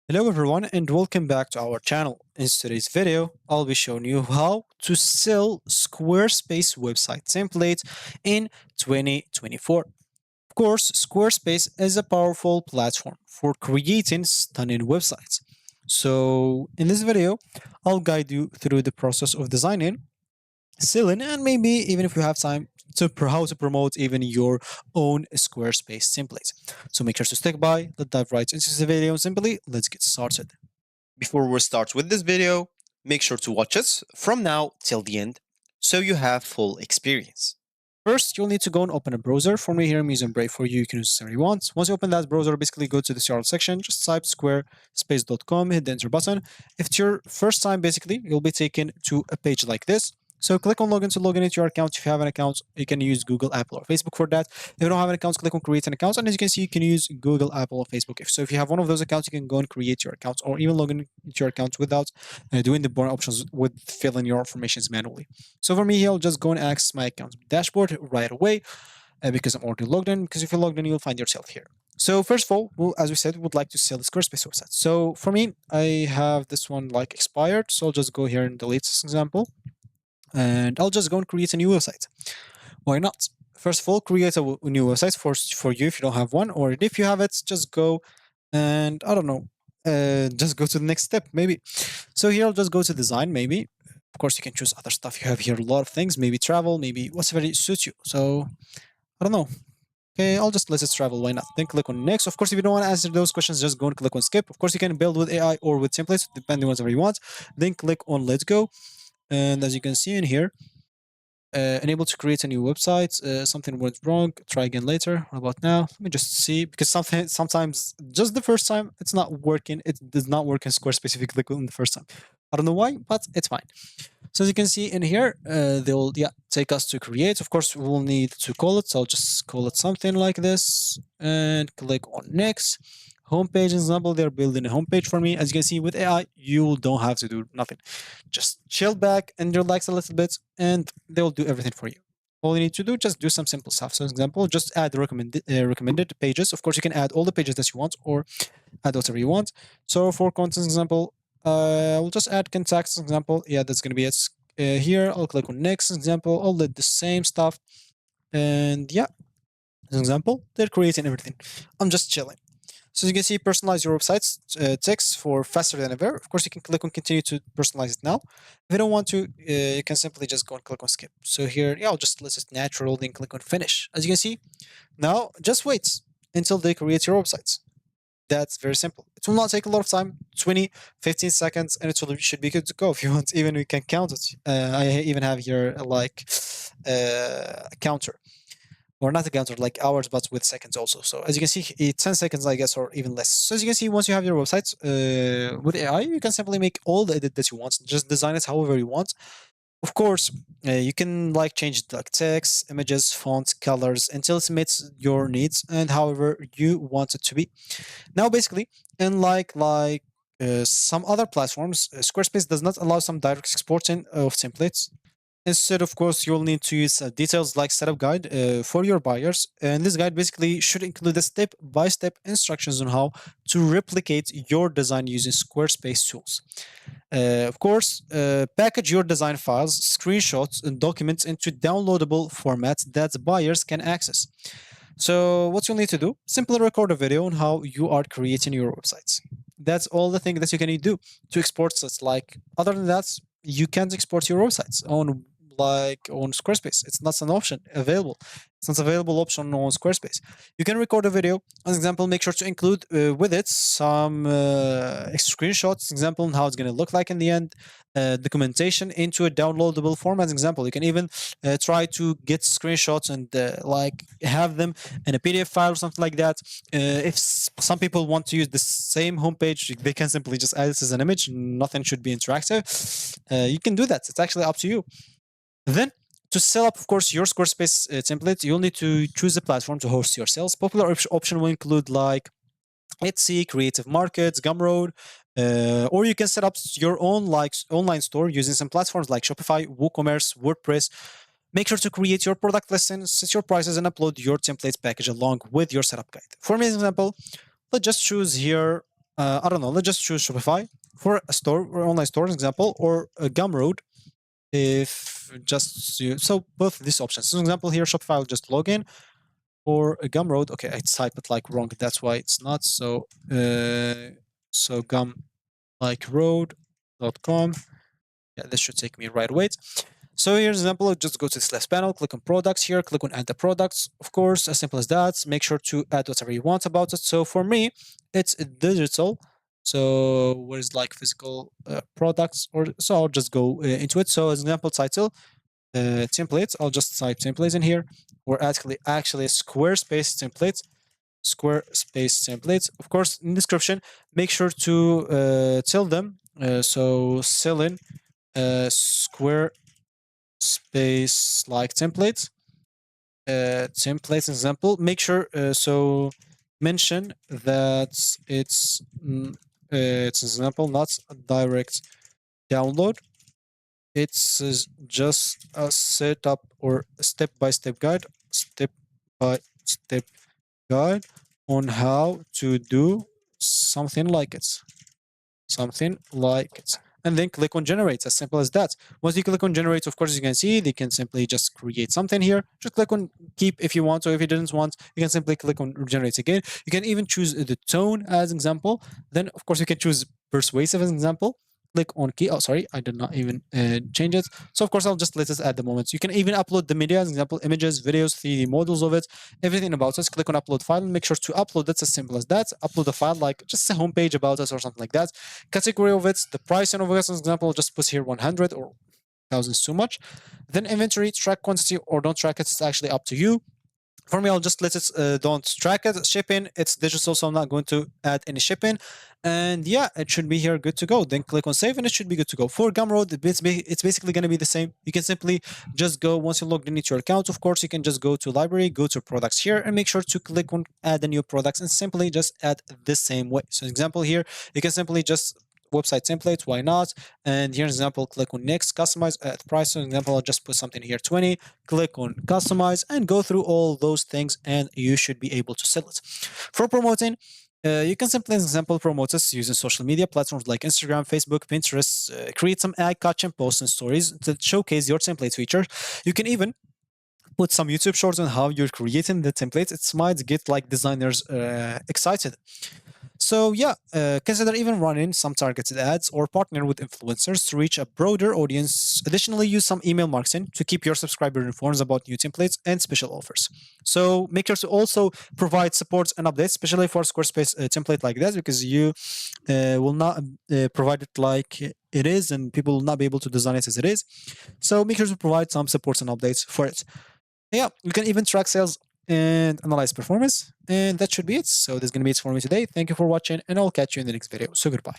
Hello everyone and welcome back to our channel. In today's video, I'll be showing you how to sell Squarespace website templates in 2024. Of course, Squarespace is a powerful platform for creating stunning websites. So in this video, I'll guide you through the process of designing, selling, and maybe even if you have time how to promote even your own Squarespace templates. So make sure to stick by. Let's dive right into the video. Simply, let's get started. Before we start with this video, make sure to watch it from now till the end so you have full experience. First, you'll need to go and open a browser. For me here, I'm using Brave. For you, you can use whatever you want. Once you open that browser, basically go to the URL section, just type squarespace.com, hit the enter button. If it's your first time, basically, you'll be taken to a page like this. So click on login to log in into your account. If you have an account, you can use Google, Apple, or Facebook for that. If you don't have an account, click on create an account. And as you can see, you can use Google, Apple, or Facebook. If you have one of those accounts, you can go and create your account or even log in into your account without doing the boring options with filling your informations manually. So for me, I'll just go and access my account dashboard right away because I'm already logged in. Because if you're logged in, you'll find yourself here. So first of all, as we said, we would like to sell the Squarespace website. So for me, I have this one like expired. So I'll just go here and delete this example. And I'll just go and create a new website. Why not? First of all, create a new website for you if you don't have one, or if you have it, just go and I don't know, just go to the next step maybe. So here I'll just go to design maybe. Of course, you can choose other stuff. You have here a lot of things, maybe travel, maybe whatever suits you. So I don't know. Okay, I'll just let it travel. Why not? Then click on next. Of course, if you don't want to answer those questions, just go and click on skip. Of course, you can build with AI or with templates, depending on whatever you want. Then click on let's go. And as you can see in here, unable to create a new website. Something went wrong. Try again later. How about now? Let me just see because sometimes just the first time it's not working. It does not work in Squarespace if you click on the first time. I don't know why, but it's fine. So as you can see in here, they'll take us to create. Of course, we'll need to call it. So I'll just call it something like this and click on next. Homepage example, they're building a homepage for me. As you can see with AI, you don't have to do nothing. Just chill back and relax a little bit and they'll do everything for you. All you need to do, just do some simple stuff. So, for example, just add recommended pages. Of course, you can add all the pages that you want or add whatever you want. So, for content example, we'll just add contacts example. Yeah, that's going to be it. Here, I'll click on next example. I'll let the same stuff. And yeah, as an example, they're creating everything. I'm just chilling. So you can see personalize your website's text for faster than ever. Of course, you can click on continue to personalize it now. If you don't want to, you can simply just go and click on skip. So here, yeah, I'll just let it natural, then click on finish. As you can see, now just wait until they create your websites. That's very simple. It will not take a lot of time, 20, 15 seconds, and should be good to go. If you want, even we can count it. I even have here a counter or not a counter like hours but with seconds also. So as you can see, 10 seconds I guess or even less. So as you can see, once you have your website with AI, you can simply make all the edit that you want, just design it however you want. Of course, you can like change like text, images, fonts, colors until it meets your needs and however you want it to be. Now basically, in some other platforms, Squarespace does not allow some direct exporting of templates. Instead, of course, you'll need to use details like setup guide for your buyers. And this guide basically should include the step-by-step instructions on how to replicate your design using Squarespace tools. Of course, package your design files, screenshots, and documents into downloadable formats that buyers can access. So what you'll need to do, simply record a video on how you are creating your websites. That's all the thing that you can do to export such like other than that, you can't export your websites on Squarespace. It's not an option available. It's not available option on Squarespace. You can record a video. As example, make sure to include with it some screenshots, example, on how it's going to look like in the end, documentation into a downloadable format. Example, you can even try to get screenshots and like have them in a PDF file or something like that. If some people want to use the same homepage, they can simply just add this as an image. Nothing should be interactive. You can do that. It's actually up to you. Then, to set up, of course, your Squarespace template, you'll need to choose a platform to host your sales. Popular option will include like Etsy, Creative Markets, Gumroad, or you can set up your own like online store using some platforms like Shopify, WooCommerce, WordPress. Make sure to create your product listings, set your prices, and upload your templates package along with your setup guide. For me, as an example, let's just choose here I don't know. Let's just choose Shopify for a store or online store, example, or a Gumroad. If just so both these options. So example here, Shopify will just log in or a Gumroad. Okay, I typed it like wrong. That's why it's not. So gum like road.com. Yeah, this should take me right away. So here's an example. Just go to this left panel, click on products here, click on add the products. Of course, as simple as that. Make sure to add whatever you want about it. So for me, it's digital. So where's like physical products, or so I'll just go into it. So as an example title, templates. I'll just type templates in here, or actually Squarespace templates. Squarespace templates. Of course, in description, make sure to tell them. So selling Squarespace like templates. Templates example. Make sure so mention that it's example, not a direct download. It's just a setup or step-by-step guide, step-by-step guide on how to do something like it. Something like it. And then click on generate, as simple as that. Once you click on generate, of course, you can see they can simply just create something here. Just click on keep if you want, or if you didn't want, you can simply click on generate again. You can even choose the tone as example. Then, of course, you can choose persuasive as example. Click on key. Oh, sorry, I did not even change it. So, of course, I'll just let it at the moment. You can even upload the media as example, images, videos, 3D models of it, everything about us. Click on upload file and make sure to upload. That's as simple as that. Upload a file like just a homepage about us or something like that. Category of it, the pricing of it, as example, just put here 100 or 1000 is too much. Then inventory, track quantity or don't track it. It's actually up to you. For me, I'll just let it, don't track it. Shipping, it's digital, so I'm not going to add any shipping. And yeah, it should be here good to go. Then click on save and it should be good to go. For Gumroad, it's basically going to be the same. You can simply just go, once you logged into your account, of course, you can just go to library, go to products here, and make sure to click on add a new products and simply just add the same way. So example here, you can simply just website templates, why not? And here's an example, click on next, customize at price. For example, I'll just put something here 20, click on customize and go through all those things and you should be able to sell it. For promoting, you can simply, as example, promote us using social media platforms like Instagram, Facebook, Pinterest, create some eye-catching posts and stories that showcase your template feature. You can even put some YouTube shorts on how you're creating the templates. It might get like designers excited. So yeah, consider even running some targeted ads or partner with influencers to reach a broader audience. Additionally, use some email marketing to keep your subscriber informed about new templates and special offers. So make sure to also provide support and updates, especially for Squarespace template like that, because you will not provide it like it is, and people will not be able to design it as it is. So make sure to provide some support and updates for it. Yeah, you can even track sales and analyze performance. And that should be it. So that's going to be it for me today. Thank you for watching, and I'll catch you in the next video. So goodbye.